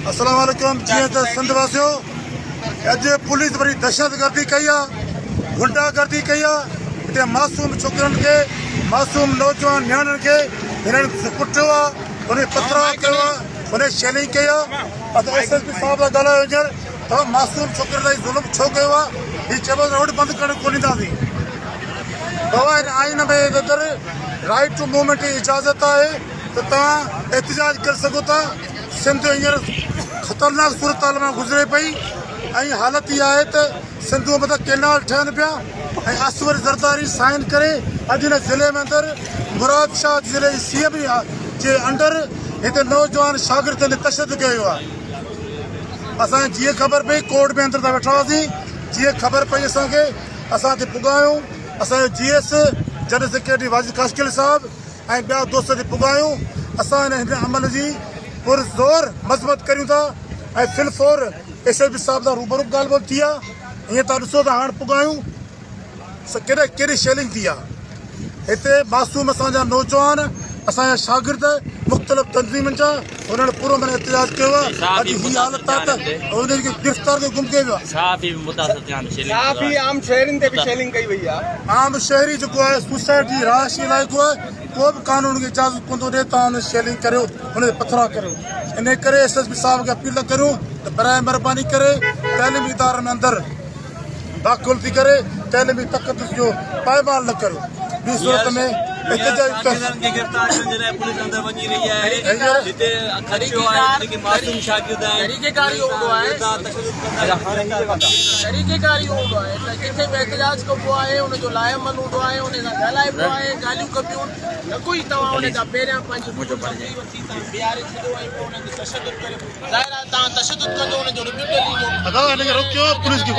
अस्सलाम वालेकुम। जी तो सिंध वासियों, अज पुलिस वरी दहशतगर्दी कई आहे, गुंडागर्दी कई आहे। हिते मासूम छोकिरनि खे, मासूम नौजवान नियाणियुनि खे हिननि कुटियो आहे, उन पथराव कयो आहे, उन शेलिंग कई आहे। SSP साहब सां ॻाल्हायो हींअर त मासूम छोकिरनि ताईं ज़ुल्म छो कयो आहे। हीउ चइबो रोड बंदि करणु कोन ॾींदासीं। बाबा हिन आइन में अंदरि राइट टू मूवमेंट जी इजाज़त आहे त तव्हां एहतिजाज करे सघो था। सिंध हींअर ख़तरनाक सूरत हाल में गुज़रे पई ऐं हालत इहा आहे त सिंध मथां केनाल ठहनि पिया ऐं असवर ज़रदारी साइन करे अॼु हिन ज़िले में अंदरि मुराद शाह ज़िले जी CM जे अंडर हिते नौजवान शागिर्दनि ते तशदुद कयो आहे। असांखे जीअं ख़बर पई कोर्ट में अंदरि था वेठा हुआसीं, जीअं ख़बर पई असांखे, असां हिते पुॻायूं। असांजो GS जनरल सेक्रेटरी वाजिद काशकिल साहब ऐं ॿिया दोस्त हिते पुॻायूं। असां हिन अमल जी पुरज़ोर मज़म्मत करियूं था ऐं फिलफोर SSP साहब सां रूबरू ॻाल्हि ॿोल थी आहे। हीअं तव्हां ॾिसो था हाणे पुॻायूं कहिड़ी शेलिंग थी आहे। हिते मासूम असांजा नौजवान, असांजा शागिर्द मुख़्तलिफ़ तंज़ीमुनि जा हुननि पूरो मन एहतिजाज कयो आहे। अॼु हीअ हालत आहे त हुननि खे गिरफ़्तार खे गुम कयो आहे। आम शहरी जेको आहे सुसाइड जी रहायशी इलाइक़ो आहे, को बि कानून खे इजाज़त कोन थो ॾिए तव्हां हुन शेलिंग करियो, हुन ते पथरा करियो। इन करे SSP साहब खे अपील करियूं त बराए महिरबानी करे तइलीमी इदारनि में अंदरि दाख़िल थी करे तइलीमी तक़दुस जो पायमाल न करियो। ॿी सूरत में रोकियो पुलिस खे